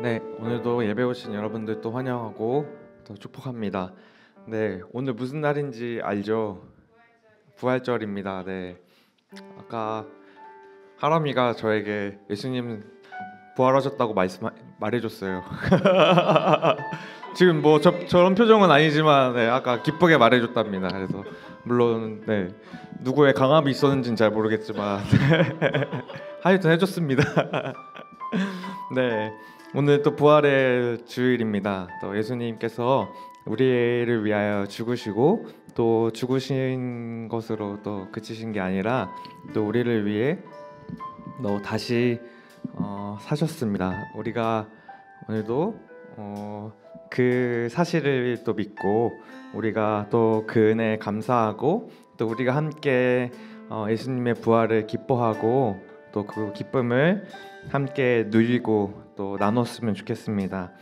네, 오늘도 예배 오신 여러분들 또 환영하고 또 축복합니다. 네, 오늘 무슨 날인지 알죠? 부활절입니다. 네, 아까 하람이가 저에게 예수님 부활하셨다고 말해줬어요. 지금 뭐 저런 표정은 아니지만 네, 아까 기쁘게 말해줬답니다. 그래서 물론 네, 누구의 강압이 있었는지는 잘 모르겠지만 하여튼 해줬습니다. 네, 오늘 또 부활의 주일입니다. 또 예수님께서 우리를 위하여 죽으시고 또 죽으신 것으로 또 그치신 게 아니라 또 우리를 위해 또 다시 사셨습니다. 우리가 오늘도 그 사실을 또 믿고 우리가 또 그 은혜에 감사하고 또 우리가 함께 예수님의 부활을 기뻐하고 또 그 기쁨을 함께 누리고 또 나눴으면 좋겠습니다.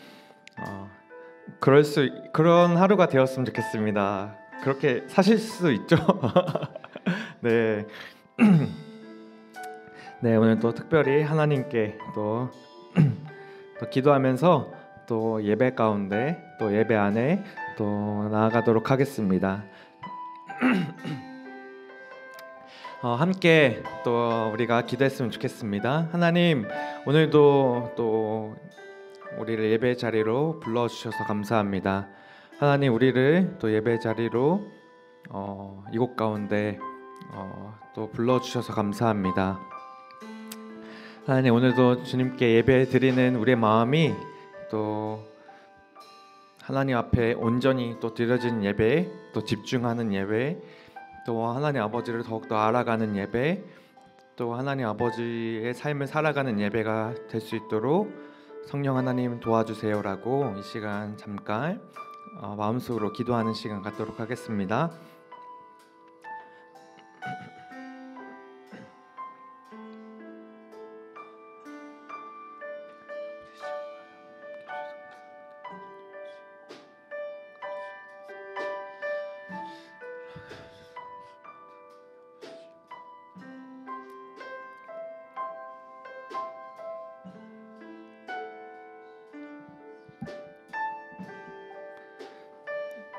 그런 하루가 되었으면 좋겠습니다. 그렇게 사실 수 있죠? 네. 네, 오늘 또 특별히 하나님께 또 기도하면서 또 예배 가운데 또 예배 안에 또 나아가도록 하겠습니다. 함께 또 우리가 기도했으면 좋겠습니다. 하나님, 오늘도 또 우리를 예배 자리로 불러주셔서 감사합니다. 하나님, 우리를 또 예배 자리로 이곳 가운데 또 불러주셔서 감사합니다. 하나님, 오늘도 주님께 예배 드리는 우리의 마음이 또 하나님 앞에 온전히 또 드려진 예배, 또 집중하는 예배, 또 하나님 아버지를 더욱더 알아가는 예배, 또 하나님 아버지의 삶을 살아가는 예배가 될 수 있도록 성령 하나님 도와주세요라고 이 시간 잠깐 마음속으로 기도하는 시간 갖도록 하겠습니다.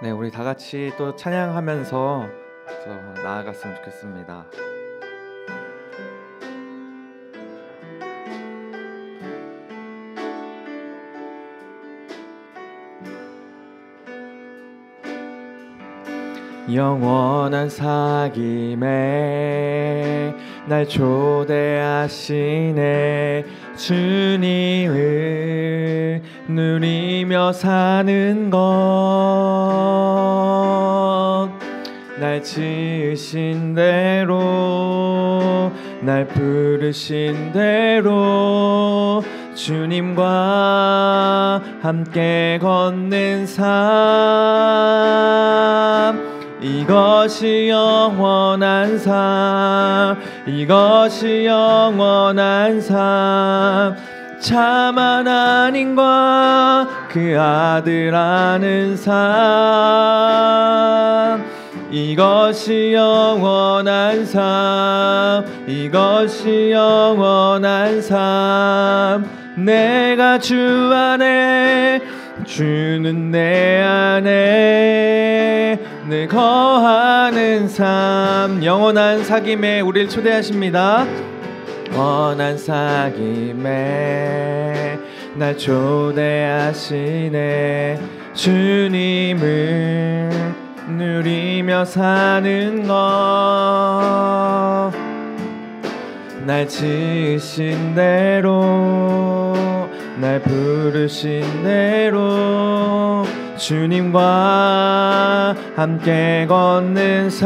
네, 우리 다 같이 또 찬양하면서 또 나아갔으면 좋겠습니다. 영원한 사귐에 날 초대하시네. 주님을 누리며 사는 것, 날 지으신 대로 날 부르신 대로 주님과 함께 걷는 삶, 이것이 영원한 삶, 이것이 영원한 삶. 참 하나님과 그 아들 아는 삶, 이것이 영원한 삶, 이것이 영원한 삶. 내가 주 안에, 주는 내 안에 늘 거하는 삶. 영원한 사귐에 우리를 초대하십니다. 영원한 사귐에 날 초대하시네. 주님을 누리며 사는 것, 날 지으신 대로 날 부르신 대로 주님과 함께 걷는 삶,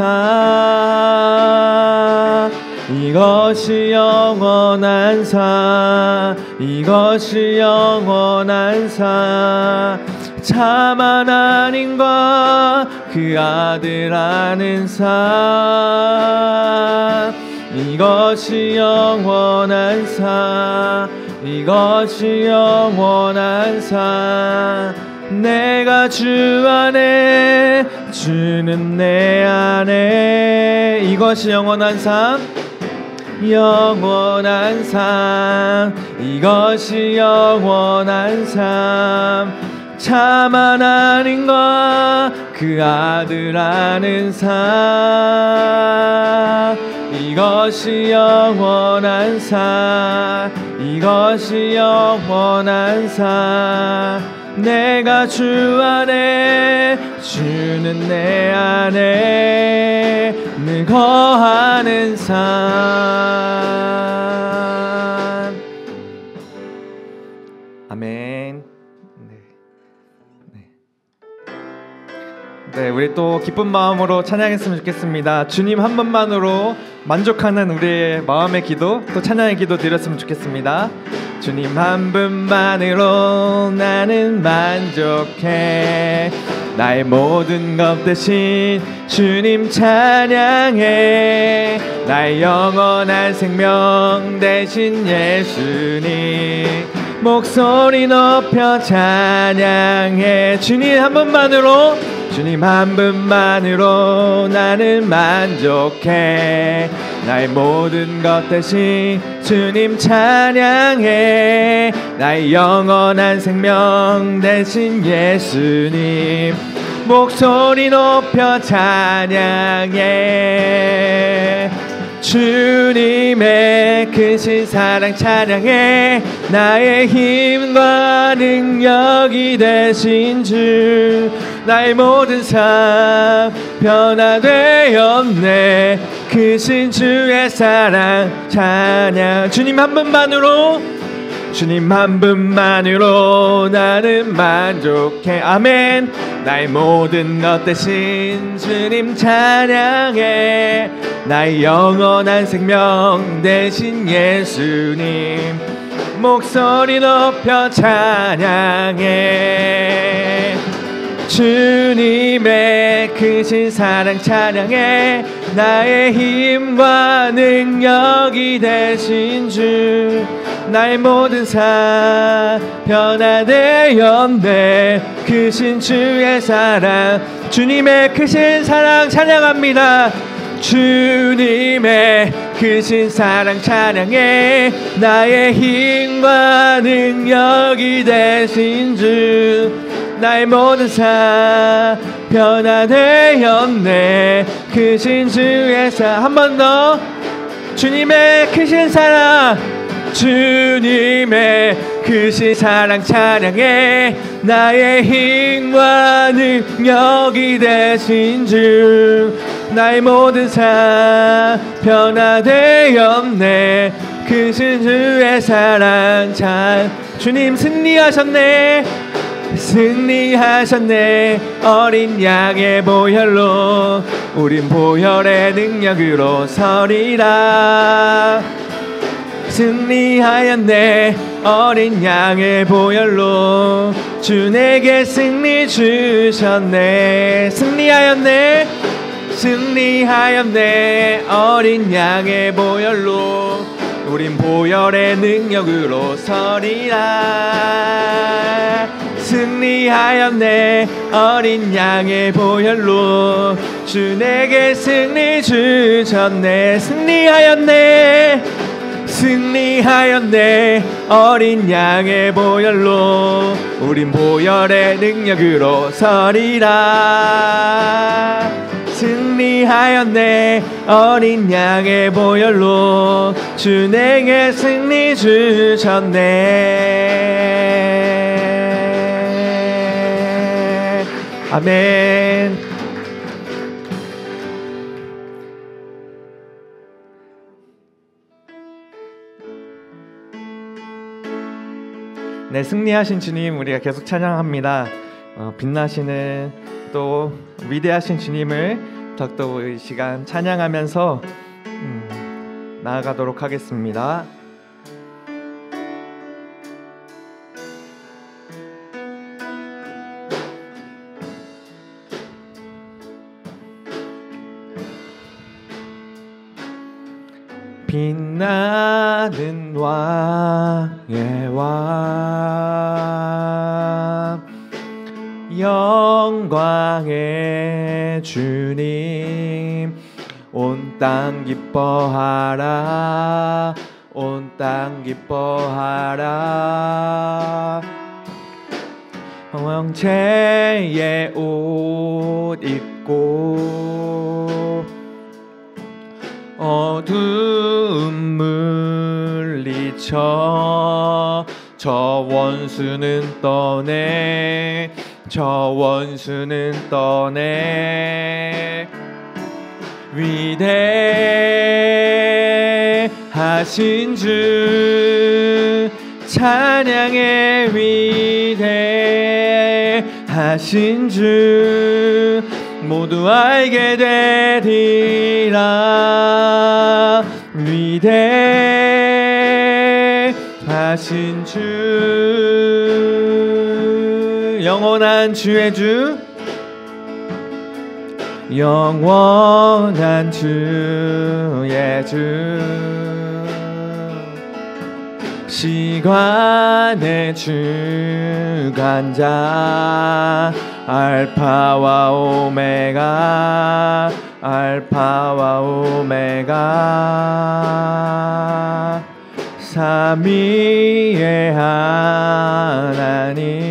이것이 영원한 삶, 이것이 영원한 삶. 참 하나님과 그 아들 아는 삶, 이것이 영원한 삶, 이것이 영원한 삶. 내가 주 안에, 주는 내 안에, 이것이 영원한 삶, 영원한 삶, 이것이 영원한 삶. 참 하나님과 그 아들 아는 삶, 이것이 영원한 삶, 이것이 영원한 삶. 내가 주 안에, 주는 내 안에 늘 거하는 삶. 아멘. 네, 우리 또 기쁜 마음으로 찬양했으면 좋겠습니다. 주님 한 분만으로 만족하는 우리의 마음의 기도, 또 찬양의 기도 드렸으면 좋겠습니다. 주님 한 분만으로 나는 만족해, 나의 모든 것 대신 주님 찬양해, 나의 영원한 생명 대신 예수님 목소리 높여 찬양해. 주님 한 분만으로, 주님 한 분만으로 나는 만족해, 나의 모든 것 대신 주님 찬양해, 나의 영원한 생명 대신 예수님 목소리 높여 찬양해. 주님의 크신 사랑 찬양해, 나의 힘과 능력이 되신 주, 나의 모든 삶 변화되었네, 크신 주의 사랑 찬양. 주님 한 분만으로, 주님 한 분만으로 나는 만족해. 아멘. 나의 모든 것 대신 주님 찬양해, 나의 영원한 생명 대신 예수님 목소리 높여 찬양해. 주님의 크신 사랑 찬양해, 나의 힘과 능력이 되신 주, 나의 모든 삶 변화되었네, 크신 주의 사랑. 주님의 크신 사랑 찬양합니다. 주님의 크신 사랑 찬양해, 나의 힘과 능력이 되신 주, 나의 모든 삶 변화되었네, 크신 주의 사랑. 한 번 더. 주님의 크신 사랑, 주님의 크신 사랑 찬양해, 나의 힘과 능력이 되신 주, 나의 모든 삶 변화되었네, 크신 주의 사랑 찬. 주님 승리하셨네, 승리하셨네. 어린 양의 보혈로 우린 보혈의 능력으로 서리라. 승리하였네, 어린 양의 보혈로 주 내게 승리 주셨네. 승리하였네, 승리하였네, 어린 양의 보혈로 우린 보혈의 능력으로 서리라. 승리하였네, 어린 양의 보혈로 주 내게 승리 주셨네. 승리하였네, 승리하였네, 어린 양의 보혈로 우린 보혈의 능력으로 서리라. 승리하였네, 어린 양의 보혈로 주 내게 승리 주셨네. 아멘. 네, 승리하신 주님 우리가 계속 찬양합니다. 빛나시는 또 위대하신 주님을 더욱더 이 시간 찬양하면서 나아가도록 하겠습니다. 빛나는 왕의 왕, 영광의 주님, 온 땅 기뻐하라 온 땅 기뻐하라 황제의 옷 입고 어두움 물리쳐 저 원수는 떠내 저 원수는 떠내 위대하신 주 찬양해 위대하신 주 모두 알게 되리라 위대하신 주 영원한 주의 주 영원한 주의 주 시간의 주관자 알파와 오메가 알파와 오메가 삼위의 하나님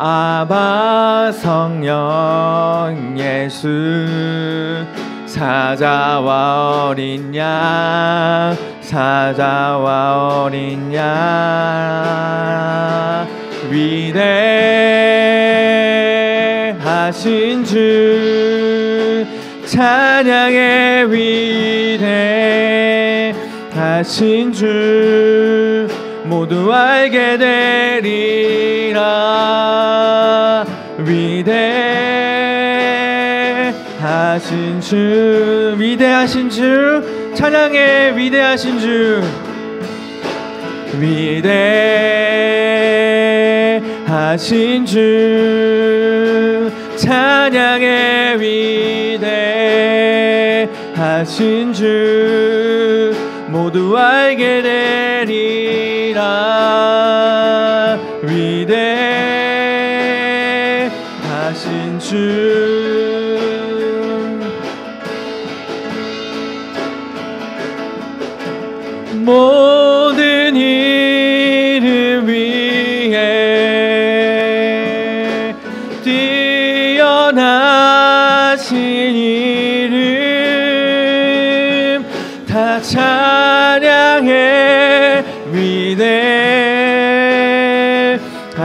아바 성령 예수 사자와 어린 양 사자와 어린 양 위대하신 주 찬양해 위대하신 주 모두 알게 되리라 위대하신 주 위대하신 주 찬양해 위대하신 주 위대하신 주 찬양해 위대하신 주 모두 알게 되리라 위대하신 주 모든 이름 위에 뛰어나신 이름 다 찬양해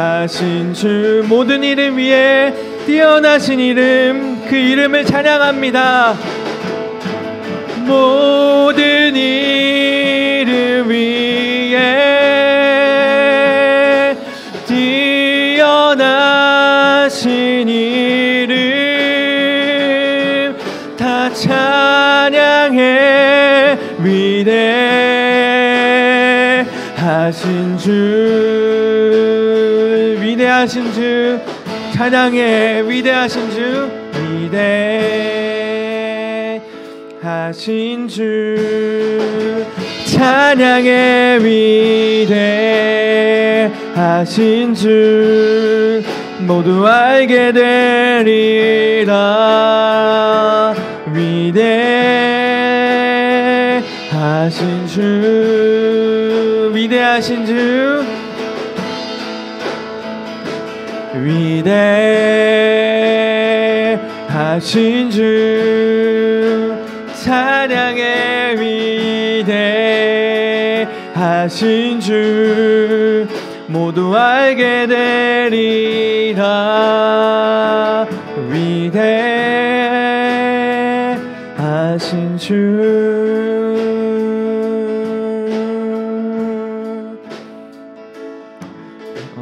위대하신 주 모든 이름 위에 뛰어나신 이름 그 이름을 찬양합니다 모든 이름 위에 뛰어나신 이름 다 찬양해 위대하신 주 위대하신 주 찬양해 위대하신 주 위대하신 주 찬양해 위대하신 주 모두 알게 되리라 위대하신 주 위대하신 주 위대하신 주 찬양해 위대하신 주 모두 알게 되리라 위대하신 주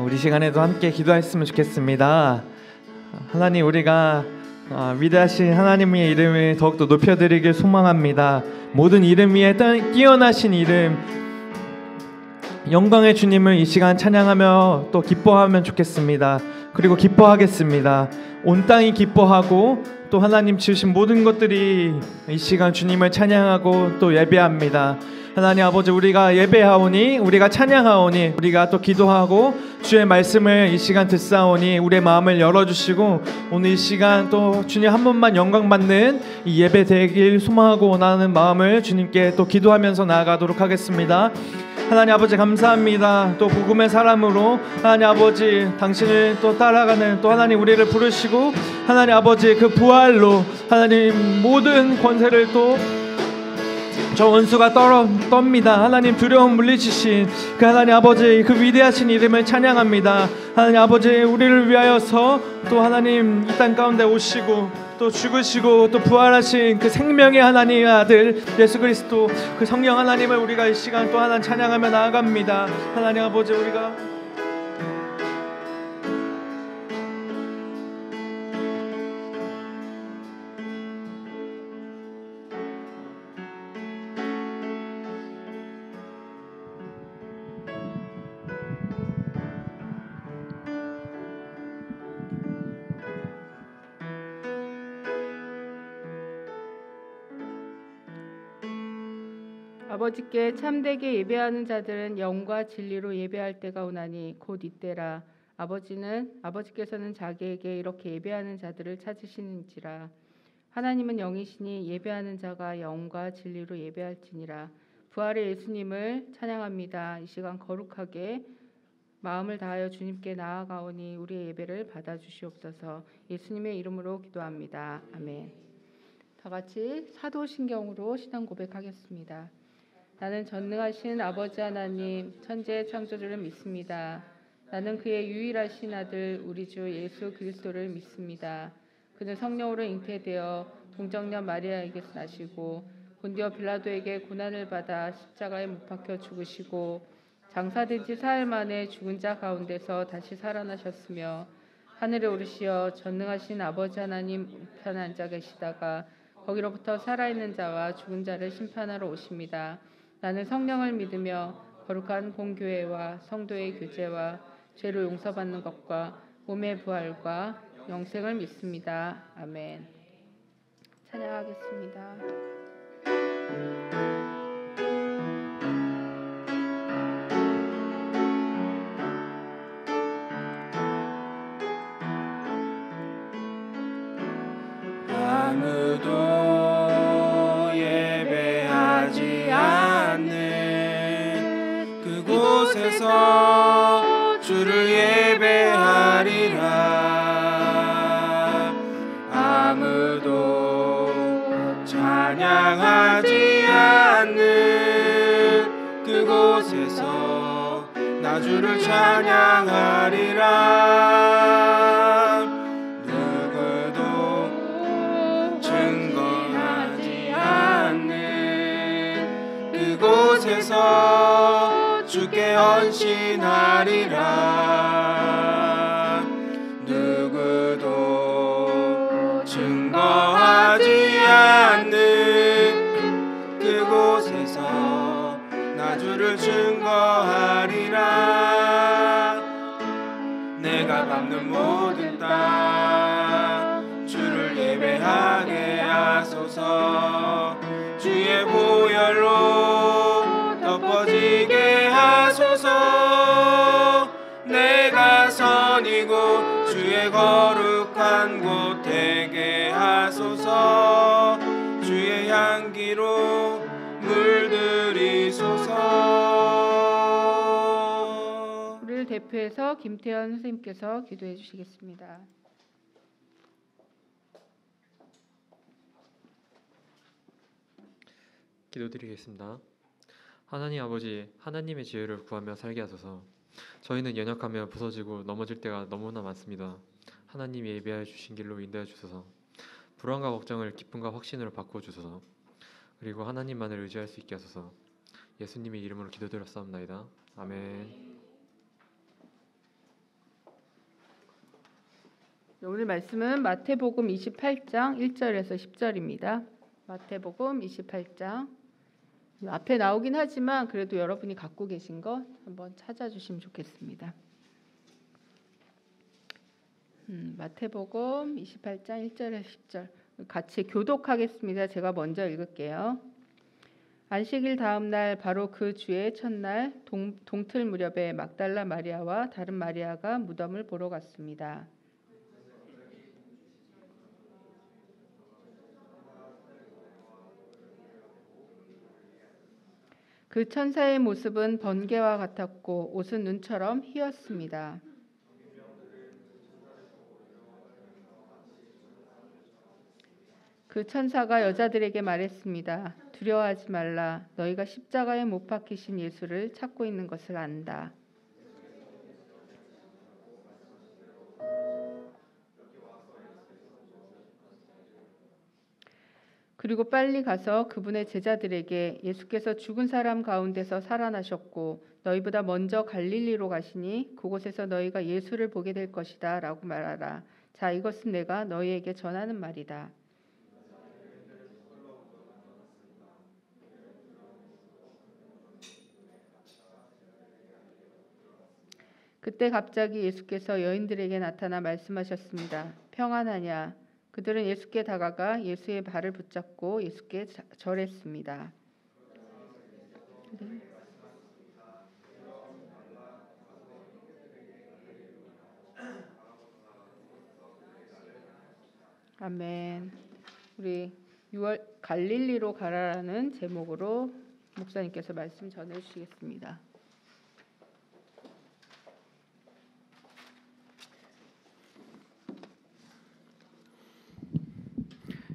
우리 시간에도 함께 기도했으면 좋겠습니다. 하나님 우리가 위대하신 하나님의 이름을 더욱더 높여드리길 소망합니다. 모든 이름 위에 뛰어나신 이름 영광의 주님을 이 시간 찬양하며 또 기뻐하면 좋겠습니다. 그리고 기뻐하겠습니다. 온 땅이 기뻐하고 또 하나님 지으신 모든 것들이 이 시간 주님을 찬양하고 또 예배합니다. 하나님 아버지 우리가 예배하오니 우리가 찬양하오니 우리가 또 기도하고 주의 말씀을 이 시간 듣사오니 우리의 마음을 열어주시고 오늘 이 시간 또 주님 한 분만 영광 받는 이 예배 되길 소망하고 원하는 마음을 주님께 또 기도하면서 나아가도록 하겠습니다. 하나님 아버지 감사합니다. 또 복음의 사람으로 하나님 아버지 당신을 또 따라가는 또 하나님 우리를 부르시고 하나님 아버지 그 부활로 하나님 모든 권세를 또 저 원수가 떱니다. 하나님 두려움 물리치신 그 하나님 아버지 그 위대하신 이름을 찬양합니다. 하나님 아버지 우리를 위하여서 또 하나님 이 땅 가운데 오시고 또 죽으시고 또 부활하신 그 생명의 하나님의 아들 예수 그리스도 그 성령 하나님을 우리가 이 시간 또 하나 찬양하며 나아갑니다. 하나님 아버지 우리가 아버지께 참되게 예배하는 자들은 영과 진리로 예배할 때가 오나니 곧 이때라. 아버지께서는 자기에게 이렇게 예배하는 자들을 찾으시는지라. 하나님은 영이시니 예배하는 자가 영과 진리로 예배할지니라. 부활의 예수님을 찬양합니다. 이 시간 거룩하게 마음을 다하여 주님께 나아가오니 우리의 예배를 받아주시옵소서. 예수님의 이름으로 기도합니다. 아멘. 다 같이 사도신경으로 신앙 고백하겠습니다. 나는 전능하신 아버지 하나님 천지의 창조주를 믿습니다. 나는 그의 유일하신 아들 우리 주 예수 그리스도를 믿습니다. 그는 성령으로 잉태되어 동정녀 마리아에게서 나시고 본디오 빌라도에게 고난을 받아 십자가에 못 박혀 죽으시고 장사된 지 사흘 만에 죽은 자 가운데서 다시 살아나셨으며 하늘에 오르시어 전능하신 아버지 하나님 우편에 앉아 계시다가 거기로부터 살아있는 자와 죽은 자를 심판하러 오십니다. 나는 성령을 믿으며 거룩한 공교회와 성도의 교제와 죄로 용서받는 것과 몸의 부활과 영생을 믿습니다. 아멘. 찬양하겠습니다. 아무도 예배하지 않는 그곳에서 주를 예배하리라. 아무도 찬양하지 않는 그곳에서 나 주를 찬양하리라. 누구도 증거하지 않는 그곳에서 주께 헌신하리라. 누구도 증거하지 않는 그곳에서 나 주를 증거하리라. 내가 밟는 모든 땅 주를 예배하게 하소서. 주의 보혈로 덮어지게 하소서. 내가 선이고 주의 거룩한 곳 되게 하소서. 주의 향기로 물들이소서. 우리를 대표해서 김태현 선생님께서 기도해 주시겠습니다. 기도드리겠습니다. 하나님 아버지, 하나님의 지혜를 구하며 살게 하소서. 저희는 연약하며 부서지고 넘어질 때가 너무나 많습니다. 하나님이 예배하여 주신 길로 인도해 주소서. 불안과 걱정을 기쁨과 확신으로 바꿔주소서. 그리고 하나님만을 의지할 수 있게 하소서. 예수님의 이름으로 기도드렸사옵나이다. 아멘. 오늘 말씀은 마태복음 28장 1절에서 10절입니다. 마태복음 28장 앞에 나오긴 하지만 그래도 여러분이 갖고 계신 것 한번 찾아주시면 좋겠습니다. 마태복음 28장 1절에서 10절 같이 교독하겠습니다. 제가 먼저 읽을게요. 안식일 다음 날 바로 그 주의 첫날 동틀 무렵에 막달라 마리아와 다른 마리아가 무덤을 보러 갔습니다. 그 천사의 모습은 번개와 같았고 옷은 눈처럼 희었습니다. 그 천사가 여자들에게 말했습니다. 두려워하지 말라. 너희가 십자가에 못 박히신 예수를 찾고 있는 것을 안다. 그리고 빨리 가서 그분의 제자들에게 예수께서 죽은 사람 가운데서 살아나셨고 너희보다 먼저 갈릴리로 가시니 그곳에서 너희가 예수를 보게 될 것이다 라고 말하라. 자, 이것은 내가 너희에게 전하는 말이다. 그때 갑자기 예수께서 여인들에게 나타나 말씀하셨습니다. 평안하냐? 그들은 예수께 다가가 예수의 발을 붙잡고 예수께 절했습니다. 아멘. 우리 6월 갈릴리로 가라라는 제목으로 목사님께서 말씀 전해 주시겠습니다.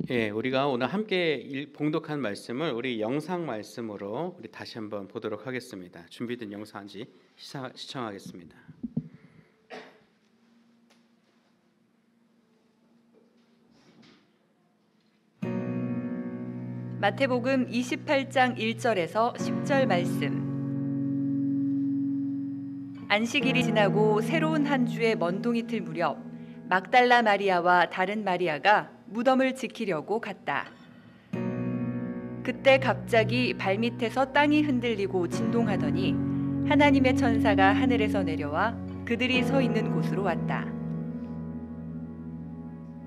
예, 우리가 오늘 함께 봉독한 말씀을 우리 영상 말씀으로 우리 다시 한번 보도록 하겠습니다. 준비된 영상인지 시청하겠습니다. 마태복음 28장 1절에서 10절 말씀. 안식일이 지나고 새로운 한 주의 먼동이틀 무렵 막달라 마리아와 다른 마리아가 무덤을 지키려고 갔다. 그때 갑자기 발밑에서 땅이 흔들리고 진동하더니 하나님의 천사가 하늘에서 내려와 그들이 서 있는 곳으로 왔다.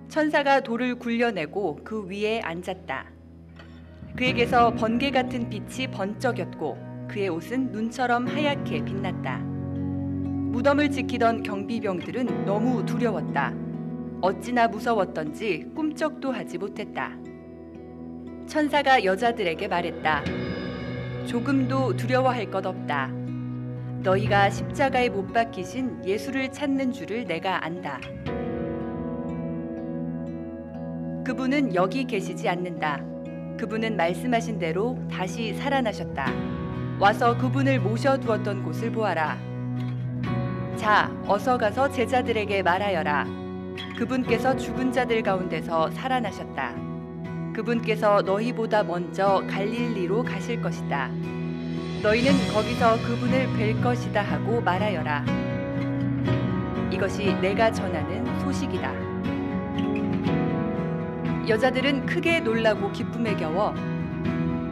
천사가 돌을 굴려내고 그 위에 앉았다. 그에게서 번개 같은 빛이 번쩍였고 그의 옷은 눈처럼 하얗게 빛났다. 무덤을 지키던 경비병들은 너무 두려웠다. 어찌나 무서웠던지 꿈쩍도 하지 못했다. 천사가 여자들에게 말했다. 조금도 두려워할 것 없다. 너희가 십자가에 못 박히신 예수를 찾는 줄을 내가 안다. 그분은 여기 계시지 않는다. 그분은 말씀하신 대로 다시 살아나셨다. 와서 그분을 모셔두었던 곳을 보아라. 자, 어서 가서 제자들에게 말하여라. 그분께서 죽은 자들 가운데서 살아나셨다. 그분께서 너희보다 먼저 갈릴리로 가실 것이다. 너희는 거기서 그분을 뵐 것이다 하고 말하여라. 이것이 내가 전하는 소식이다. 여자들은 크게 놀라고 기쁨에 겨워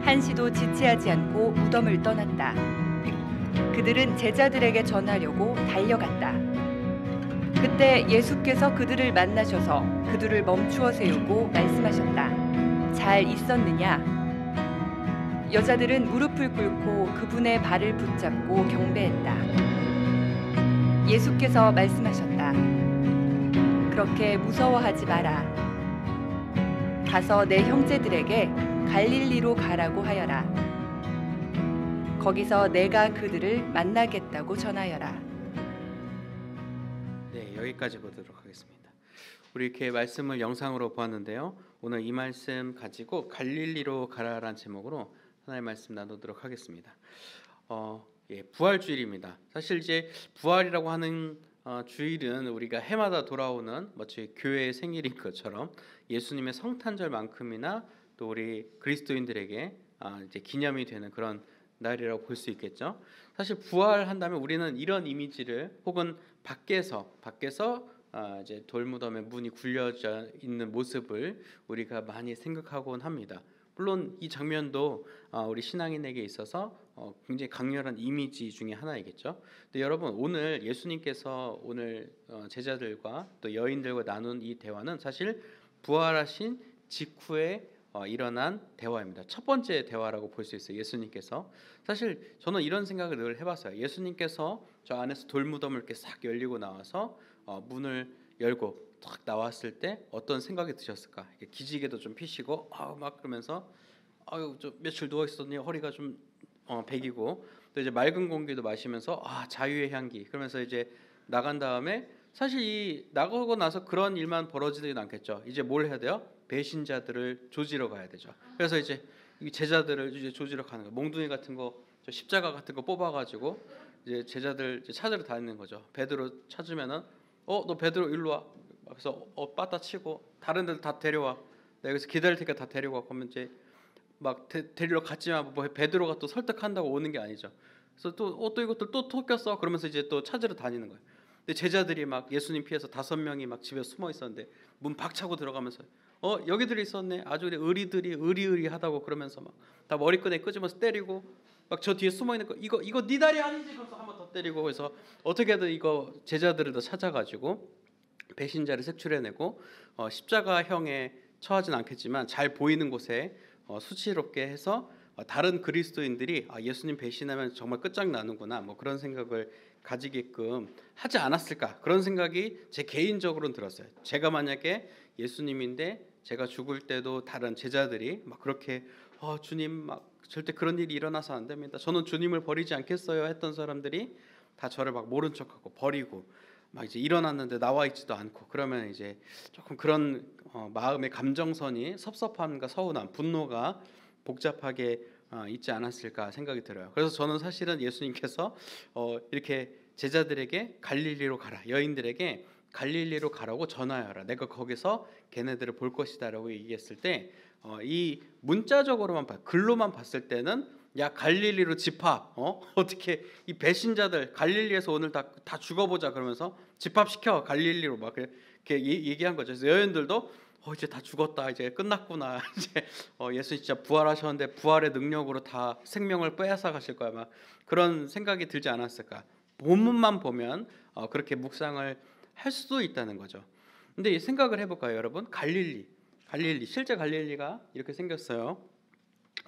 한시도 지체하지 않고 무덤을 떠났다. 그들은 제자들에게 전하려고 달려갔다. 그때 예수께서 그들을 만나셔서 그들을 멈추어 세우고 말씀하셨다. 잘 있었느냐? 여자들은 무릎을 꿇고 그분의 발을 붙잡고 경배했다. 예수께서 말씀하셨다. 그렇게 무서워하지 마라. 가서 내 형제들에게 갈릴리로 가라고 하여라. 거기서 내가 그들을 만나겠다고 전하여라. 네, 여기까지 보도록 하겠습니다. 우리 이렇게 말씀을 영상으로 보았는데요. 오늘 이 말씀 가지고 갈릴리로 가라라는 제목으로 하나의 말씀 나누도록 하겠습니다. 부활주일입니다. 사실 이제 부활이라고 하는 주일은 우리가 해마다 돌아오는 마치 교회의 생일인 것처럼 예수님의 성탄절만큼이나 또 우리 그리스도인들에게 이제 기념이 되는 그런 날이라고 볼 수 있겠죠. 사실 부활한다면 우리는 이런 이미지를 혹은 밖에서 이제 돌무덤에 문이 굴려져 있는 모습을 우리가 많이 생각하곤 합니다. 물론 이 장면도 우리 신앙인에게 있어서 굉장히 강렬한 이미지 중에 하나이겠죠. 근데 여러분, 오늘 예수님께서 오늘 제자들과 또 여인들과 나눈 이 대화는 사실 부활하신 직후의 일어난 대화입니다. 첫 번째 대화라고 볼 수 있어요. 예수님께서 사실 저는 이런 생각을 늘 해봤어요. 예수님께서 저 안에서 돌무덤을 이렇게 싹 열리고 나와서 문을 열고 딱 나왔을 때 어떤 생각이 드셨을까? 기지개도 좀 피시고 막 그러면서 좀 며칠 누워 있었더니 허리가 좀 베기고 또 이제 맑은 공기도 마시면서 자유의 향기 그러면서 이제 나간 다음에 사실 이 나가고 나서 그런 일만 벌어지진 않겠죠. 이제 뭘 해야 돼요? 배신자들을 조지러 가야 되죠. 그래서 이제 이 제자들을 이제 조지러 가는 거예요. 몽둥이 같은 거, 저 십자가 같은 거 뽑아가지고 이제 제자들 이제 찾으러 다니는 거죠. 베드로 찾으면은 너 베드로 일로 와. 그래서 빠따 치고 다른 데들 다 데려와. 내가 여기서 기다릴 테니까 다 데려와. 그러면 이제 막 데리러 갔지만 뭐 베드로가 또 설득한다고 오는 게 아니죠. 그래서 또 이것들 또 토꼈어. 그러면서 이제 또 찾으러 다니는 거예요. 근데 제자들이 막 예수님 피해서 5명이 막 집에 숨어 있었는데 문 박차고 들어가면서 여기들이 있었네. 아주 의리들이 의리하다고 그러면서 막 다 머리끈에 끄집어서 때리고 막 저 뒤에 숨어 있는 거 이거 네 다리 아니지? 그래서 한번 더 때리고 그래서 어떻게든 이거 제자들을 더 찾아가지고 배신자를 색출해내고 십자가형에 처하진 않겠지만 잘 보이는 곳에 수치롭게 해서 다른 그리스도인들이 예수님 배신하면 정말 끝장나는구나 뭐 그런 생각을 가지게끔 하지 않았을까 그런 생각이 제 개인적으로는 들었어요. 제가 만약에 예수님인데 제가 죽을 때도 다른 제자들이 막 그렇게 주님 막 절대 그런 일이 일어나서 안 됩니다. 저는 주님을 버리지 않겠어요 했던 사람들이 다 저를 막 모른 척하고 버리고 막 이제 일어났는데 나와 있지도 않고 그러면 이제 조금 그런 마음의 감정선이 섭섭함과 서운함, 분노가 복잡하게 있지 않았을까 생각이 들어요. 그래서 저는 사실은 예수님께서 이렇게 제자들에게 갈릴리로 가라, 여인들에게 갈릴리로 가라고 전하여라. 내가 거기서 걔네들을 볼 것이다라고 얘기했을 때 이 문자적으로만 글로만 봤을 때는 야 갈릴리로 집합 어떻게 이 배신자들 갈릴리에서 오늘 다 죽어보자 그러면서 집합시켜 갈릴리로 막 이렇게 얘기한 거죠. 그래서 여인들도 이제 다 죽었다 이제 끝났구나 이제 예수님 진짜 부활하셨는데 부활의 능력으로 다 생명을 빼앗아 가실 거야 막 그런 생각이 들지 않았을까. 본문만 보면 그렇게 묵상을 할 수도 있다는 거죠. 근데 생각을 해볼까요 여러분? 갈릴리 실제 갈릴리가 이렇게 생겼어요.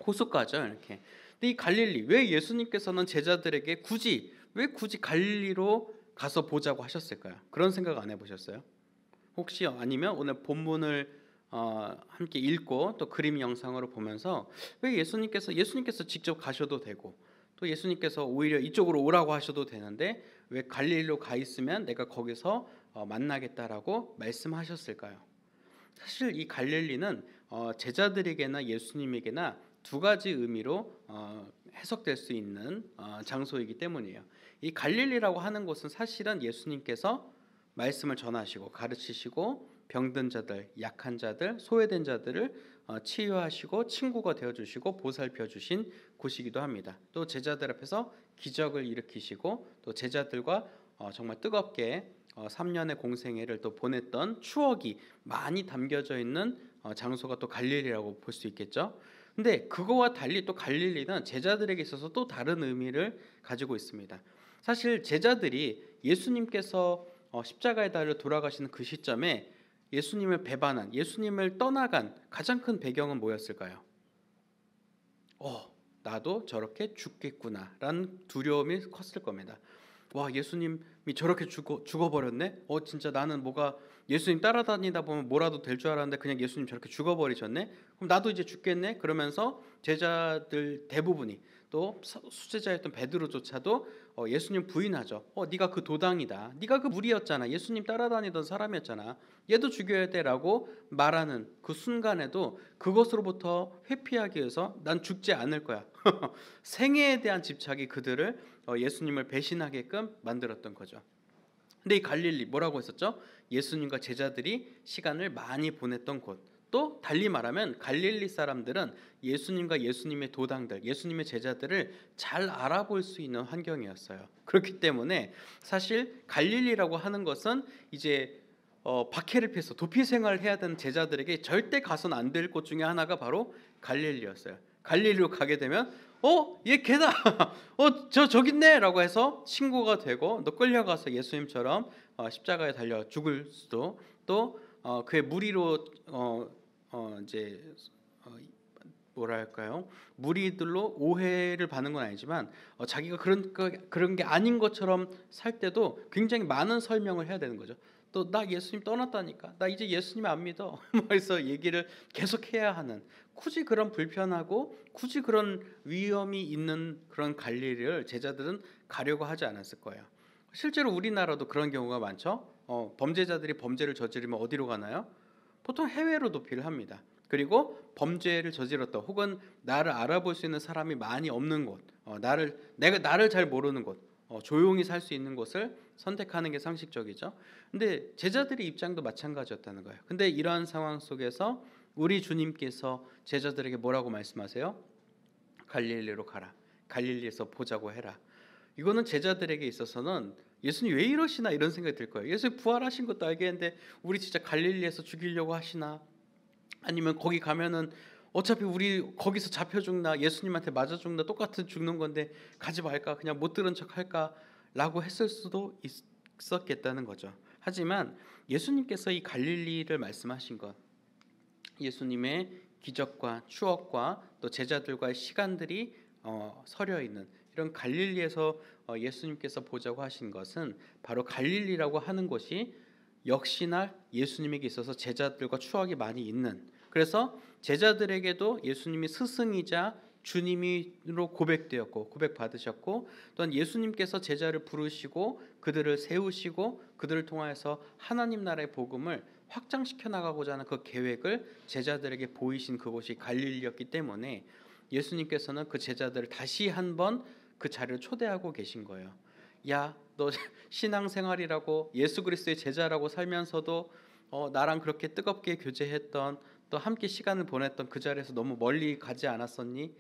호숫가죠 이렇게. 근데 이 갈릴리 왜 예수님께서는 제자들에게 왜 굳이 갈릴리로 가서 보자고 하셨을까요? 그런 생각 안 해보셨어요? 혹시 아니면 오늘 본문을 함께 읽고 또 그림 영상으로 보면서 왜 예수님께서 직접 가셔도 되고 또 예수님께서 오히려 이쪽으로 오라고 하셔도 되는데 왜 갈릴리로 가 있으면 내가 거기서 만나겠다라고 말씀하셨을까요? 사실 이 갈릴리는 제자들에게나 예수님에게나 두 가지 의미로 해석될 수 있는 장소이기 때문이에요. 이 갈릴리라고 하는 곳은 사실은 예수님께서 말씀을 전하시고 가르치시고 병든 자들, 약한 자들, 소외된 자들을 치유하시고 친구가 되어주시고 보살펴주신 곳이기도 합니다. 또 제자들 앞에서 기적을 일으키시고 또 제자들과 정말 뜨겁게 3년의 공생애를 또 보냈던 추억이 많이 담겨져 있는 장소가 또 갈릴리라고 볼 수 있겠죠. 근데 그거와 달리 또 갈릴리는 제자들에게 있어서 또 다른 의미를 가지고 있습니다. 사실 제자들이 예수님께서 십자가에 달려 돌아가시는 그 시점에 예수님을 배반한, 예수님을 떠나간 가장 큰 배경은 뭐였을까요? 나도 저렇게 죽겠구나라는 두려움이 컸을 겁니다. 와, 예수님이 저렇게 죽어버렸네? 진짜 나는 뭐가 예수님 따라다니다 보면 뭐라도 될 줄 알았는데 그냥 예수님 저렇게 죽어버리셨네? 그럼 나도 이제 죽겠네? 그러면서 제자들 대부분이 또 수제자였던 베드로조차도 예수님 부인하죠. 네가 그 도당이다. 네가 그 무리였잖아. 예수님 따라다니던 사람이었잖아. 얘도 죽여야 돼라고 말하는 그 순간에도 그것으로부터 회피하기 위해서 난 죽지 않을 거야. 생애에 대한 집착이 그들을 예수님을 배신하게끔 만들었던 거죠. 근데 이 갈릴리 뭐라고 했었죠? 예수님과 제자들이 시간을 많이 보냈던 곳. 또 달리 말하면 갈릴리 사람들은 예수님과 예수님의 도당들, 예수님의 제자들을 잘 알아볼 수 있는 환경이었어요. 그렇기 때문에 사실 갈릴리라고 하는 것은 이제 박해를 피해서 도피 생활을 해야 되는 제자들에게 절대 가서는 안 될 곳 중에 하나가 바로 갈릴리였어요. 갈릴리로 가게 되면 얘 걔다. 저기 있네라고 해서 친구가 되고 너 끌려가서 예수님처럼 십자가에 달려 죽을 수도 또 그의 무리로 이제 뭐랄까요? 무리들로 오해를 받는 건 아니지만 자기가 그런 게 아닌 것처럼 살 때도 굉장히 많은 설명을 해야 되는 거죠. 또 나 예수님 떠났다니까. 나 이제 예수님 안 믿어. 그래서 얘기를 계속 해야 하는, 굳이 그런 불편하고 굳이 그런 위험이 있는 그런 갈릴리를 제자들은 가려고 하지 않았을 거예요. 실제로 우리나라도 그런 경우가 많죠. 범죄자들이 범죄를 저지르면 어디로 가나요? 보통 해외로 도피를 합니다. 그리고 범죄를 저질렀다 혹은 나를 알아볼 수 있는 사람이 많이 없는 곳, 나를 잘 모르는 곳, 조용히 살 수 있는 곳을 선택하는 게 상식적이죠. 근데 제자들의 입장도 마찬가지였다는 거예요. 근데 이러한 상황 속에서 우리 주님께서 제자들에게 뭐라고 말씀하세요? 갈릴리로 가라. 갈릴리에서 보자고 해라. 이거는 제자들에게 있어서는 예수님 왜 이러시나 이런 생각이 들 거예요. 예수님 부활하신 것도 알겠는데 우리 진짜 갈릴리에서 죽이려고 하시나? 아니면 거기 가면은 어차피 우리 거기서 잡혀 죽나, 예수님한테 맞아 죽나, 똑같은 죽는 건데 가지 말까, 그냥 못 들은 척 할까 라고 했을 수도 있었겠다는 거죠. 하지만 예수님께서 이 갈릴리를 말씀하신 것, 예수님의 기적과 추억과 또 제자들과의 시간들이 서려 있는 이런 갈릴리에서 예수님께서 보자고 하신 것은 바로 갈릴리라고 하는 곳이 역시나 예수님에게 있어서 제자들과 추억이 많이 있는, 그래서 제자들에게도 예수님이 스승이자 주님으로 고백되었고 고백받으셨고, 또한 예수님께서 제자를 부르시고 그들을 세우시고 그들을 통하여서 하나님 나라의 복음을 확장시켜 나가고자 하는 그 계획을 제자들에게 보이신 그곳이 갈릴리였기 때문에 예수님께서는 그 제자들을 다시 한번 그 자리를 초대하고 계신 거예요. 야, 너 신앙생활이라고 예수 그리스도의 제자라고 살면서도 나랑 그렇게 뜨겁게 교제했던, 또 함께 시간을 보냈던 그 자리에서 너무 멀리 가지 않았었니?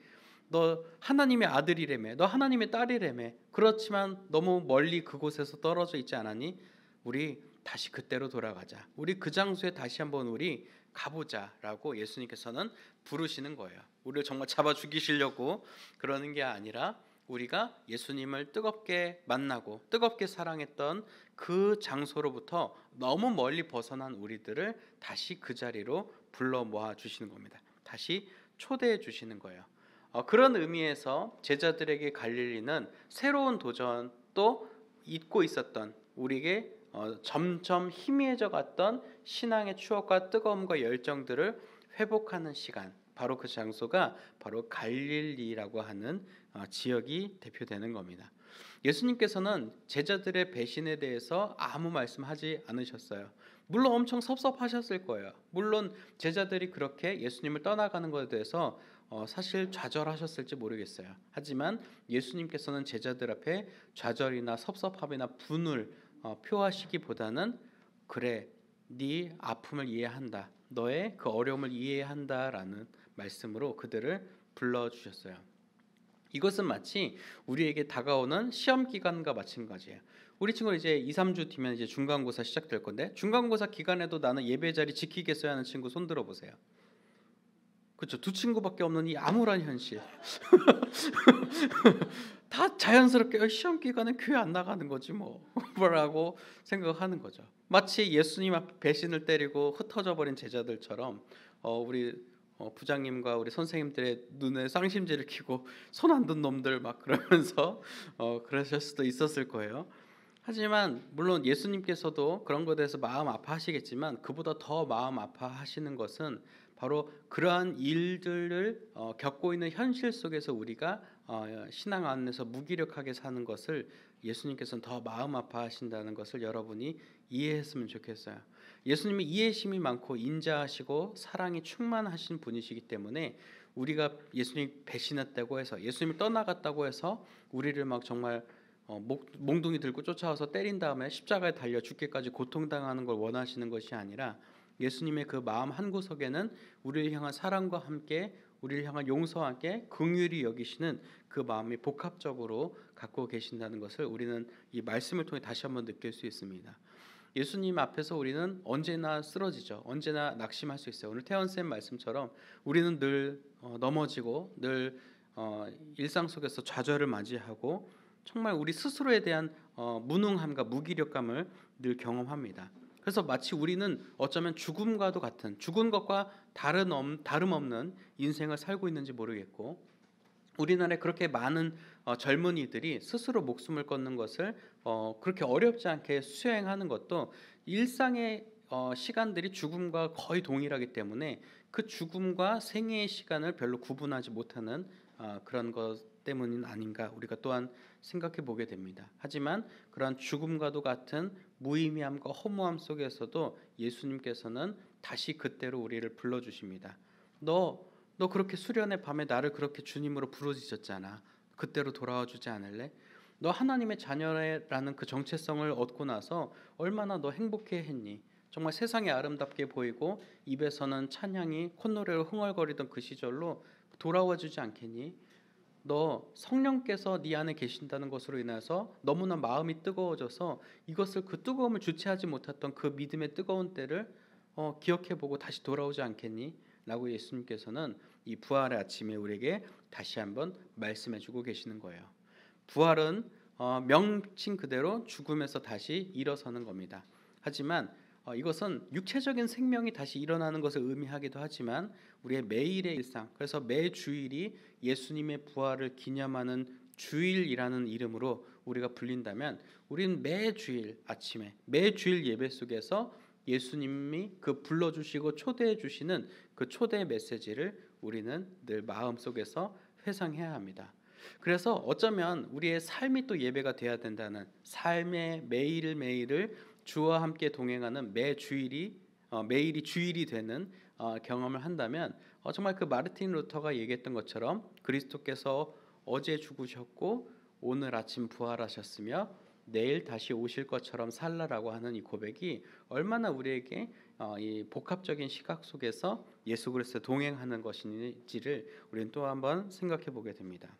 너 하나님의 아들이라며, 너 하나님의 딸이라며, 그렇지만 너무 멀리 그곳에서 떨어져 있지 않았니? 우리 다시 그때로 돌아가자. 우리 그 장소에 다시 한번 우리 가보자라고 예수님께서는 부르시는 거예요. 우리를 정말 잡아 죽이시려고 그러는 게 아니라 우리가 예수님을 뜨겁게 만나고 뜨겁게 사랑했던 그 장소로부터 너무 멀리 벗어난 우리들을 다시 그 자리로 불러 모아 주시는 겁니다. 다시 초대해 주시는 거예요. 그런 의미에서 제자들에게 갈릴리는 새로운 도전, 또 잊고 있었던 우리에게 점점 희미해져 갔던 신앙의 추억과 뜨거움과 열정들을 회복하는 시간, 바로 그 장소가 바로 갈릴리라고 하는 지역이 대표되는 겁니다. 예수님께서는 제자들의 배신에 대해서 아무 말씀하지 않으셨어요. 물론 엄청 섭섭하셨을 거예요. 물론 제자들이 그렇게 예수님을 떠나가는 것에 대해서 사실 좌절하셨을지 모르겠어요. 하지만 예수님께서는 제자들 앞에 좌절이나 섭섭함이나 분을 표하시기보다는 그래, 네 아픔을 이해한다, 너의 그 어려움을 이해한다라는 말씀으로 그들을 불러주셨어요. 이것은 마치 우리에게 다가오는 시험 기간과 마찬가지예요. 우리 친구 이제 2, 3주 뒤면 이제 중간고사 시작될 건데, 중간고사 기간에도 나는 예배 자리 지키겠어야 하는 친구 손 들어 보세요. 그렇죠. 두 친구밖에 없는 이 암울한 현실. 다 자연스럽게 시험 기간에 교회 안 나가는 거지 뭐라고 생각하는 거죠. 마치 예수님 앞에 배신을 때리고 흩어져 버린 제자들처럼 우리 부장님과 우리 선생님들의 눈에 쌍심지를 켜고 손 안 든 놈들 막 그러면서 그러실 수도 있었을 거예요. 하지만 물론 예수님께서도 그런 것에 대해서 마음 아파하시겠지만 그보다 더 마음 아파하시는 것은 바로 그러한 일들을 겪고 있는 현실 속에서 우리가 신앙 안에서 무기력하게 사는 것을 예수님께서는 더 마음 아파하신다는 것을 여러분이 이해했으면 좋겠어요. 예수님이 이해심이 많고 인자하시고 사랑이 충만하신 분이시기 때문에 우리가 예수님 배신했다고 해서, 예수님이 떠나갔다고 해서 우리를 막 정말 몽둥이 들고 쫓아와서 때린 다음에 십자가에 달려 죽기까지 고통당하는 걸 원하시는 것이 아니라, 예수님의 그 마음 한구석에는 우리를 향한 사랑과 함께 우리를 향한 용서와 함께 긍휼히 여기시는 그 마음이 복합적으로 갖고 계신다는 것을 우리는 이 말씀을 통해 다시 한번 느낄 수 있습니다. 예수님 앞에서 우리는 언제나 쓰러지죠. 언제나 낙심할 수 있어요. 오늘 태연쌤 말씀처럼 우리는 늘 넘어지고 늘 일상 속에서 좌절을 맞이하고 정말 우리 스스로에 대한 무능함과 무기력감을 늘 경험합니다. 그래서 마치 우리는 어쩌면 죽음과도 같은, 죽은 것과 다름없는 인생을 살고 있는지 모르겠고, 우리나라에 그렇게 많은 젊은이들이 스스로 목숨을 끊는 것을 그렇게 어렵지 않게 수행하는 것도 일상의 시간들이 죽음과 거의 동일하기 때문에 그 죽음과 생애의 시간을 별로 구분하지 못하는 그런 것 때문은 아닌가 우리가 또한 생각해 보게 됩니다. 하지만 그러한 죽음과도 같은 무의미함과 허무함 속에서도 예수님께서는 다시 그때로 우리를 불러주십니다. 너 그렇게 수련의 밤에 나를 그렇게 주님으로 부르짖었잖아. 그때로 돌아와 주지 않을래? 너 하나님의 자녀라는 그 정체성을 얻고 나서 얼마나 너 행복해했니? 정말 세상이 아름답게 보이고 입에서는 찬양이 콧노래로 흥얼거리던 그 시절로 돌아와 주지 않겠니? 너 성령께서 네 안에 계신다는 것으로 인해서 너무나 마음이 뜨거워져서 이것을 그 뜨거움을 주체하지 못했던 그 믿음의 뜨거운 때를 기억해보고 다시 돌아오지 않겠니? 라고 예수님께서는 이 부활의 아침에 우리에게 다시 한번 말씀해주고 계시는 거예요. 부활은 명칭 그대로 죽음에서 다시 일어서는 겁니다. 하지만 이것은 육체적인 생명이 다시 일어나는 것을 의미하기도 하지만 우리의 매일의 일상, 그래서 매 주일이 예수님의 부활을 기념하는 주일이라는 이름으로 우리가 불린다면 우리는 매 주일 아침에 매 주일 예배 속에서 예수님이 그 불러주시고 초대해 주시는 그 초대의 메시지를 우리는 늘 마음속에서 회상해야 합니다. 그래서 어쩌면 우리의 삶이 또 예배가 돼야 된다는, 삶의 매일매일을 주와 함께 동행하는 매일이 주일이 되는 경험을 한다면 정말 그 마르틴 루터가 얘기했던 것처럼 그리스도께서 어제 죽으셨고 오늘 아침 부활하셨으며 내일 다시 오실 것처럼 살라라고 하는 이 고백이 얼마나 우리에게 이 복합적인 시각 속에서 예수 그리스도와 동행하는 것인지를 우리는 또 한번 생각해 보게 됩니다.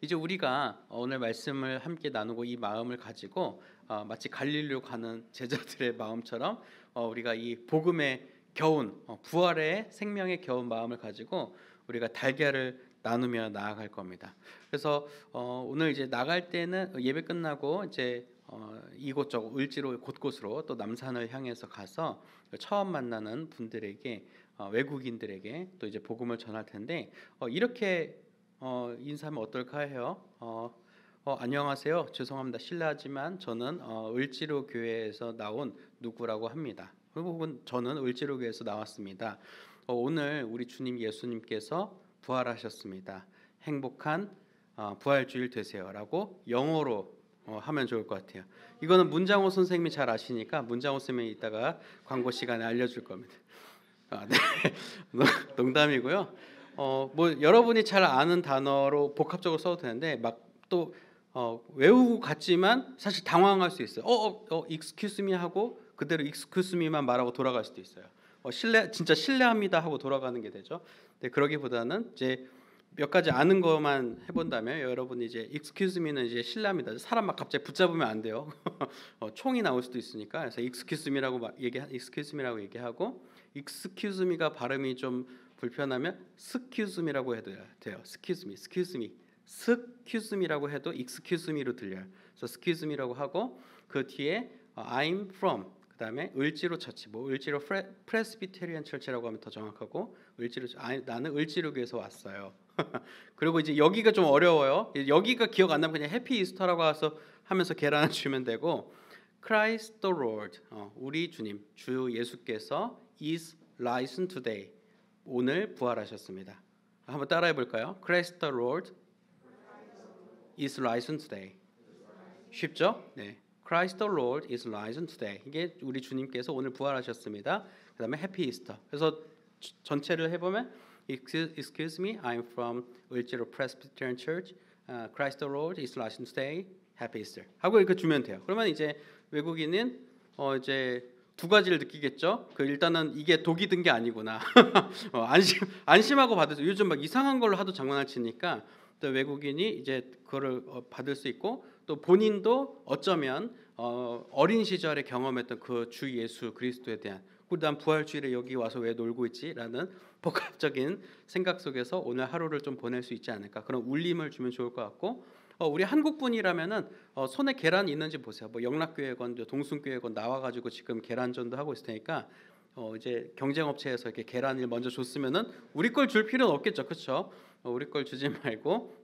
이제 우리가 오늘 말씀을 함께 나누고 이 마음을 가지고 마치 갈릴리로 가는 제자들의 마음처럼 우리가 이 복음의 겨운 부활의 생명의 겨운 마음을 가지고 우리가 달걀을 나누며 나아갈 겁니다. 그래서 오늘 이제 나갈 때는 예배 끝나고 이제 이곳저곳 을지로 곳곳으로 또 남산을 향해서 가서 처음 만나는 분들에게 외국인들에게 또 이제 복음을 전할 텐데 이렇게 인사하면 어떨까 해요. 안녕하세요. 죄송합니다. 실례하지만 저는 을지로 교회에서 나온 누구라고 합니다. 혹은 저는 을지로 교회에서 나왔습니다. 오늘 우리 주님 예수님께서 부활하셨습니다. 행복한 부활주일 되세요라고 영어로 하면 좋을 것 같아요. 이거는 문장호 선생님이 잘 아시니까 문장호 선생님이 이따가 광고 시간에 알려줄 겁니다. 네. 농담이고요. 뭐 여러분이 잘 아는 단어로 복합적으로 써도 되는데 막 또 외우고 갔지만 사실 당황할 수 있어요. excuse me 하고 그대로 excuse me만 말하고 돌아갈 수도 있어요. 진짜 실례합니다 하고 돌아가는 게 되죠. 근데 그러기보다는 이제 몇 가지 아는 것만 해본다면 여러분이 이제 excuse me는 이제 실례합니다. 사람 막 갑자기 붙잡으면 안 돼요. 총이 나올 수도 있으니까. 그래서 excuse me라고 얘기하고 excuse me가 발음이 좀 불편하면 excuse me라고 해도 돼요. excuse me라고 해도 excuse me로 들려요. 그래서 excuse me라고 하고 그 뒤에 I'm from 그다음에 을지로 처치, 을지로 프레스비테리안 처치라고 하면 더 정확하고 나는 을지로 교회에서 왔어요. 그리고 이제 여기가 좀 어려워요. 여기가 기억 안 나면 그냥 해피 이스터라고 하면서 계란을 주면 되고 Christ the Lord, 우리 주님, 주 예수께서 is risen today, 오늘 부활하셨습니다. 한번 따라해 볼까요? Christ the Lord is risen today. 쉽죠? 네. Christ the Lord is risen today. 이게 우리 주님께서 오늘 부활하셨습니다. 그다음에 Happy Easter. 그래서 전체를 해보면 Excuse me, I'm from 을지로 Presbyterian Church. Christ the Lord is risen today. Happy Easter. 하고 이렇게 주면 돼요. 그러면 이제 외국인은 이제 두 가지를 느끼겠죠. 일단은 이게 독이 든 게 아니구나. 안심하고 받을 수. 요즘 막 이상한 걸로 하도 장난을 치니까 또 외국인이 이제 그거를 받을 수 있고 또 본인도 어쩌면 어린 시절에 경험했던 그 주 예수 그리스도에 대한 난 부활주일에 여기 와서 왜 놀고 있지라는 복합적인 생각 속에서 오늘 하루를 좀 보낼 수 있지 않을까 그런 울림을 주면 좋을 것 같고 우리 한국 분이라면은 손에 계란 있는지 보세요. 뭐 영락교회건 동순교회건 나와가지고 지금 계란전도 하고 있을 테니까 이제 경쟁업체에서 이렇게 계란을 먼저 줬으면은 우리 걸 줄 필요는 없겠죠, 그렇죠? 우리 걸 주지 말고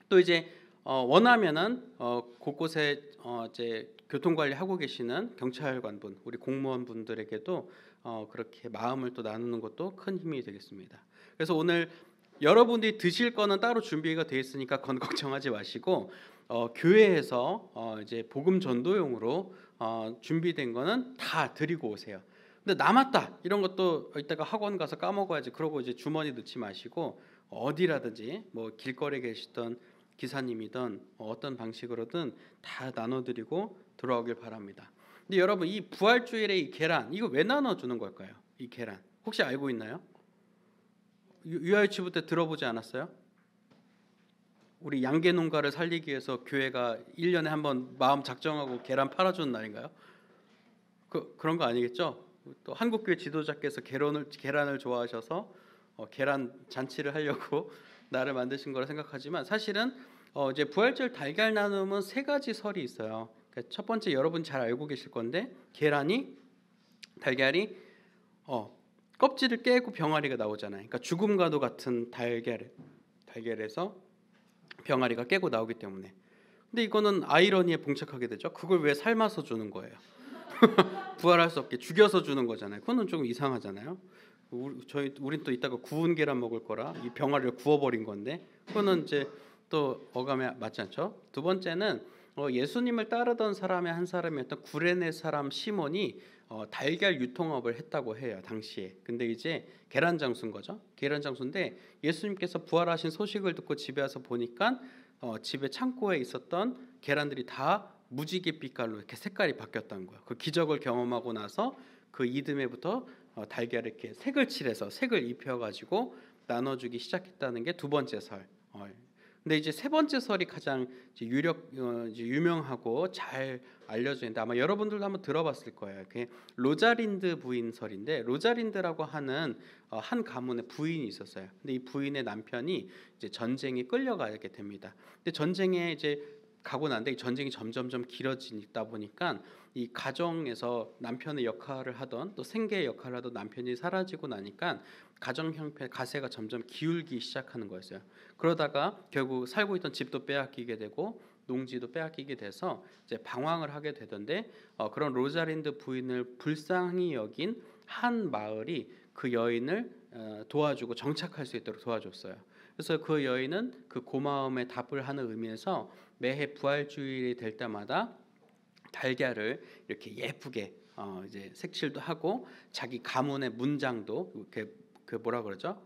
또 이제 원하면은 곳곳에 이제 교통관리 하고 계시는 경찰관분, 우리 공무원분들에게도 그렇게 마음을 또 나누는 것도 큰 힘이 되겠습니다. 그래서 오늘 여러분들이 드실 거는 따로 준비가 되어 있으니까 걱정하지 마시고 교회에서 이제 복음 전도용으로 준비된 거는 다 드리고 오세요. 근데 남았다 이런 것도 이따가 학원 가서 까먹어야지 그러고 이제 주머니 넣지 마시고 어디라든지 뭐 길거리에 계시던 기사님이든 어떤 방식으로든 다 나눠드리고 돌아오길 바랍니다. 근데 여러분 이 부활주일에 이 계란 이거 왜 나눠주는 걸까요? 이 계란 혹시 알고 있나요? 유아유치부 때 들어보지 않았어요? 우리 양계 농가를 살리기 위해서 교회가 1년에 한번 마음 작정하고 계란 팔아주는 날인가요? 그런 거 아니겠죠? 또 한국교회 지도자께서 계란을 좋아하셔서 계란 잔치를 하려고 날을 만드신 거라 생각하지만 사실은 이제 부활절 달걀 나눔은 세 가지 설이 있어요. 그러니까 첫 번째 여러분 잘 알고 계실 건데 달걀이 껍질을 깨고 병아리가 나오잖아요. 그러니까 죽음과도 같은 달걀에서 병아리가 깨고 나오기 때문에. 근데 이거는 아이러니에 봉착하게 되죠. 그걸 왜 삶아서 주는 거예요? 부활할 수 없게 죽여서 주는 거잖아요. 그거는 조금 이상하잖아요. 우린 또 이따가 구운 계란 먹을 거라 이 병아리를 구워버린 건데 그거는 이제 또 어감에 맞지 않죠. 두 번째는 예수님을 따르던 사람의 한 사람이었던 구레네 사람 시몬이 달걀 유통업을 했다고 해요 당시에. 근데 이제 계란 장수인 거죠. 계란 장수인데 예수님께서 부활하신 소식을 듣고 집에 와서 보니까 집에 창고에 있었던 계란들이 다 무지개 빛깔로 이렇게 색깔이 바뀌었다는 거예요. 그 기적을 경험하고 나서 그 이듬해부터 달걀을 이렇게 색을 칠해서 색을 입혀가지고 나눠주기 시작했다는 게 두 번째 설. 근데 이제 세 번째 설이 가장 유명하고 잘 알려져 있는데 아마 여러분들도 한번 들어봤을 거예요. 그게 로자린드 부인 설인데 로자린드라고 하는 한 가문의 부인이 있었어요. 근데 이 부인의 남편이 이제 전쟁에 끌려가게 됩니다. 근데 전쟁에 이제 가고 난데 이 전쟁이 점점점 길어지다 보니까 이 가정에서 남편의 역할을 하던 또 생계의 역할을 하던 남편이 사라지고 나니까 가정 형편 가세가 점점 기울기 시작하는 거였어요. 그러다가 결국 살고 있던 집도 빼앗기게 되고 농지도 빼앗기게 돼서 이제 방황을 하게 되던데 그런 로자린드 부인을 불쌍히 여긴 한 마을이 그 여인을 도와주고 정착할 수 있도록 도와줬어요. 그래서 그 여인은 그 고마움에 답을 하는 의미에서 매해 부활주일이 될 때마다 달걀을 이렇게 예쁘게 이제 색칠도 하고 자기 가문의 문장도 이렇게 그 뭐라 그러죠?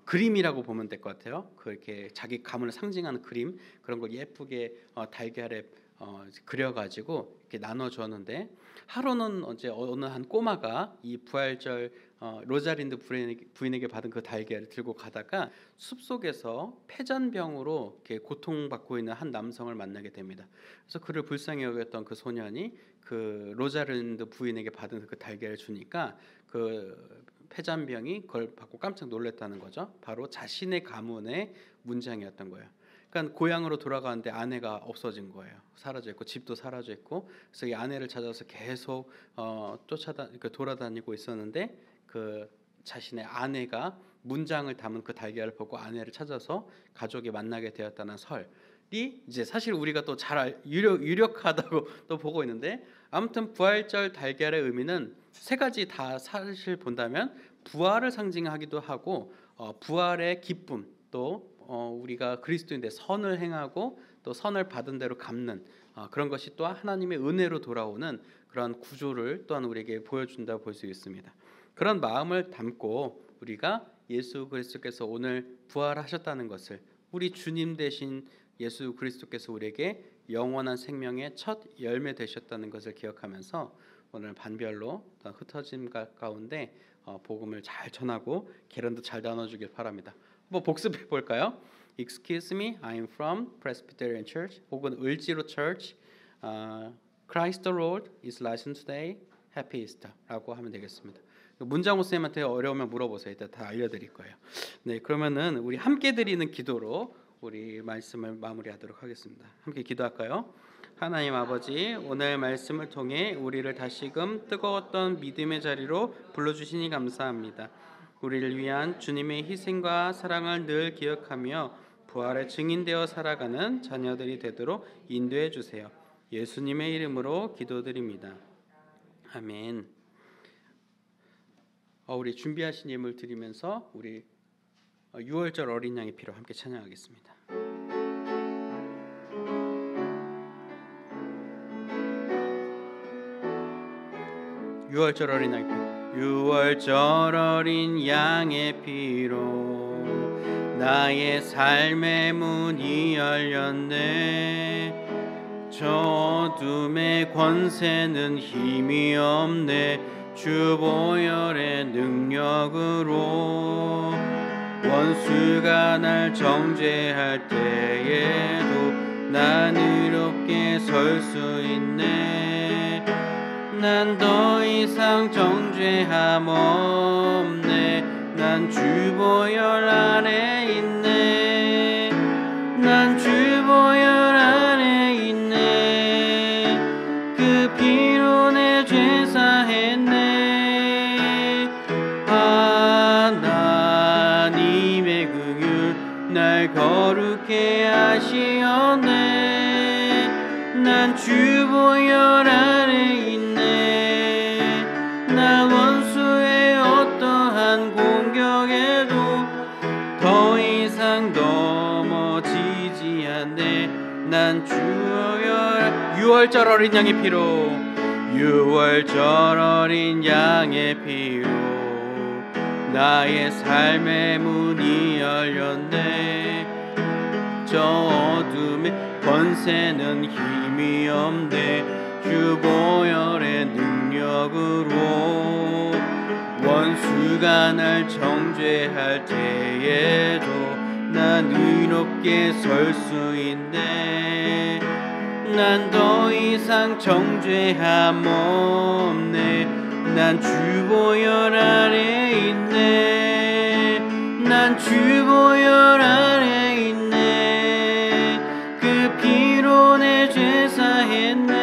그림이라고 보면 될 것 같아요. 그렇게 자기 가문을 상징하는 그림 그런 걸 예쁘게 달걀에 그려가지고 이렇게 나눠줬는데 하루는 이제 어느 한 꼬마가 이 부활절 로자린드 부인에게 받은 그 달걀을 들고 가다가 숲속에서 폐잔병으로 이렇게 고통받고 있는 한 남성을 만나게 됩니다. 그래서 그를 불쌍히 여겼던 그 소년이 그 로자린드 부인에게 받은 그 달걀을 주니까 그 폐잔병이 그걸 받고 깜짝 놀랐다는 거죠. 바로 자신의 가문의 문장이었던 거예요. 그러니까 고향으로 돌아가는데 아내가 없어진 거예요. 사라져 있고 집도 사라져 있고 그래서 이 아내를 찾아서 계속 돌아다니고 있었는데 그 자신의 아내가 문장을 담은 그 달걀을 보고 아내를 찾아서 가족이 만나게 되었다는 설이 이제 사실 우리가 또 잘 유력하다고 또 보고 있는데 아무튼 부활절 달걀의 의미는 세 가지 다 사실 본다면 부활을 상징하기도 하고 부활의 기쁨 또 우리가 그리스도인데 선을 행하고 또 선을 받은 대로 갚는 그런 것이 또 하나님의 은혜로 돌아오는 그런 구조를 또한 우리에게 보여준다고 볼 수 있습니다. 그런 마음을 담고 우리가 예수 그리스도께서 오늘 부활하셨다는 것을 우리 주님 되신 예수 그리스도께서 우리에게 영원한 생명의 첫 열매 되셨다는 것을 기억하면서 오늘 반별로 흩어짐 가운데 복음을 잘 전하고 계란도 잘 나눠주길 바랍니다. 한번 복습해 볼까요? Excuse me, I'm from Presbyterian Church 혹은 을지로 Church. Christ the Lord is risen today. Happy Easter라고 하면 되겠습니다. 문장호 쌤한테 어려우면 물어보세요. 이따 다 알려드릴 거예요. 네, 그러면은 우리 함께 드리는 기도로 우리 말씀을 마무리하도록 하겠습니다. 함께 기도할까요? 하나님 아버지, 오늘 말씀을 통해 우리를 다시금 뜨거웠던 믿음의 자리로 불러주시니 감사합니다. 우리를 위한 주님의 희생과 사랑을 늘 기억하며 부활의 증인되어 살아가는 자녀들이 되도록 인도해 주세요. 예수님의 이름으로 기도드립니다. 아멘. 우리 준비하신 예물 드리면서 우리 6월절 어린 양의 피로 함께 찬양하겠습니다. 6월절 어린 양의 피로 6월절 어린 양의 피로 나의 삶의 문이 열렸네. 저 어둠의 권세는 힘이 없네. 주 보혈의 능력으로 원수가 날 정죄할 때에도 난 의롭게 설 수 있네. 난 더 이상 정죄함 없네. 난 주 보혈 안에 있네. 난 주 보혈 안에 있네. 그 피로 내 죄 사했네. 하나님의 긍휼 날 거룩해 하시었네. 난 주 보혈 안에 있네. 나 원수의 어떠한 공격에도 더 이상 넘어지지 않네. 난 주여 6월절 어린 양의 피로 6월절 어린 양의 피로 나의 삶의 문이 열렸네. 저 어둠의 권세는 힘이 없네. 주 보혈의 능력으로 원수가 날 정죄할 때에도 난 의롭게 설 수 있네. 난 더 이상 정죄함 없네. 난 주 보혈 안에 있네. 난 주 보혈 안에 있네. 그 피로 내 죄 사했네.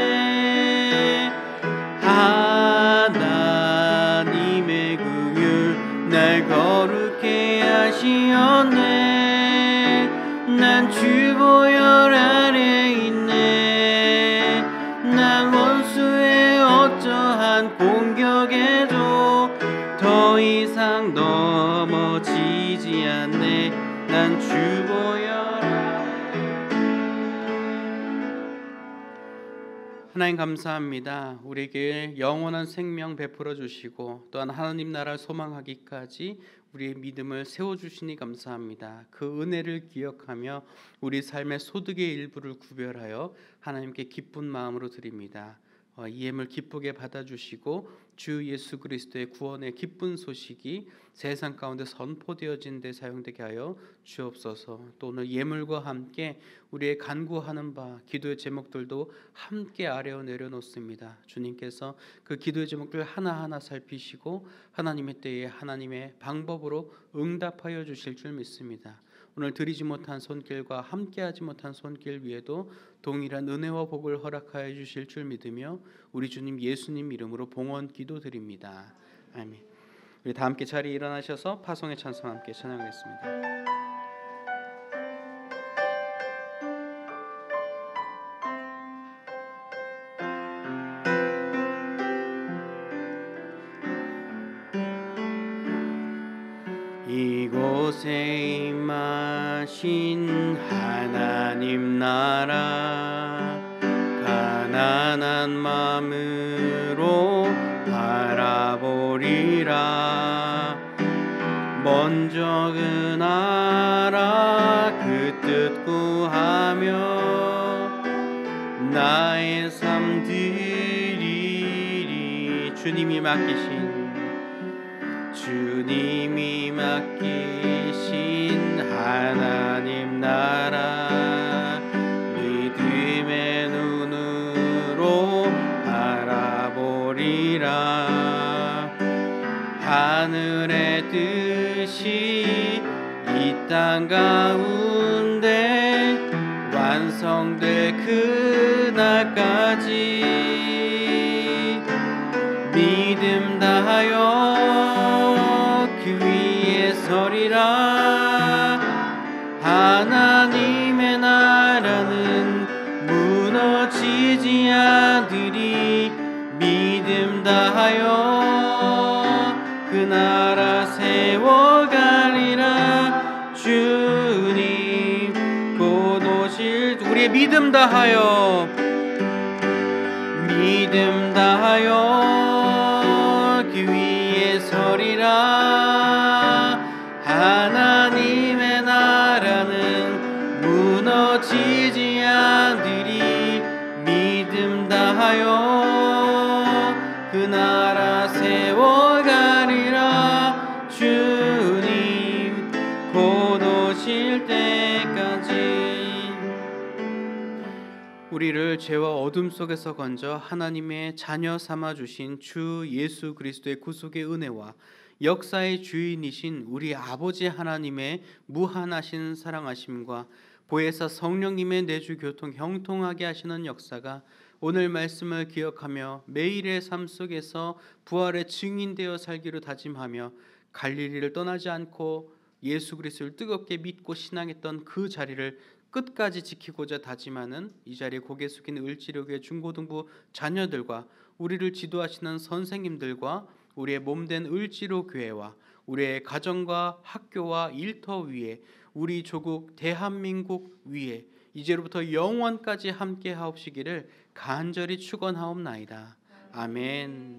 하나님의 긍휼 날 거룩해 하시었네. 난 주 보혈 안에 있네. 난 원수의 어떠한 공격에도 더 이상 넘어지지 않네. 난 주 보혈 하나님 감사합니다. 우리에게 영원한 생명 베풀어 주시고 또한 하나님 나라를 소망하기까지 우리의 믿음을 세워주시니 감사합니다. 그 은혜를 기억하며 우리 삶의 소득의 일부를 구별하여 하나님께 기쁜 마음으로 드립니다. 이 예물 기쁘게 받아주시고 주 예수 그리스도의 구원의 기쁜 소식이 세상 가운데 선포되어진 데 사용되게 하여 주옵소서. 또 오늘 예물과 함께 우리의 간구하는 바 기도의 제목들도 함께 아래어 내려놓습니다. 주님께서 그 기도의 제목들 하나하나 살피시고 하나님의 때에 하나님의 방법으로 응답하여 주실 줄 믿습니다. 오늘 드리지 못한 손길과 함께하지 못한 손길 위에도 동일한 은혜와 복을 허락하여 주실 줄 믿으며 우리 주님 예수님 이름으로 봉헌 기도드립니다. 아멘. 우리 다 함께 자리에 일어나셔서 파송의 찬송 함께 찬양하겠습니다. 이곳에 임하신 하나님 나라 가난한 마음으로 바라보리라. 먼저 그 나라 그 뜻 구하며 나의 삶 드리리. 주님이 맡기신 하나님 나라 믿음의 눈으로 바라보리라. 하늘의 뜻이 이 땅 가운데 그날까지 믿음 다하여 그 위에 서리라. 하나님의 나라는 무너지지 않으리. 믿음 다하여 그 나라 세워가리라. 주님 곧 오실. 우리의 믿음 다하여 믿음 다하여 그 위에 서리라. 하나님의 나라는 무너지지 않으리. 믿음 다하여 그 나라 세워가리라. 주님 곧 오실 때까지. 우리를 죄와 어둠 속에서 건져 하나님의 자녀 삼아 주신 주 예수 그리스도의 구속의 은혜와 역사의 주인이신 우리 아버지 하나님의 무한하신 사랑하심과 보혜사 성령님의 내주 교통 형통하게 하시는 역사가 오늘 말씀을 기억하며 매일의 삶 속에서 부활의 증인되어 살기로 다짐하며 갈릴리를 떠나지 않고 예수 그리스도를 뜨겁게 믿고 신앙했던 그 자리를 끝까지 지키고자 다짐하는 이 자리에 고개 숙인 을지로교회 중고등부 자녀들과 우리를 지도하시는 선생님들과 우리의 몸된 을지로교회와 우리의 가정과 학교와 일터 위에 우리 조국 대한민국 위에 이제로부터 영원까지 함께 하옵시기를 간절히 축원하옵나이다. 아멘.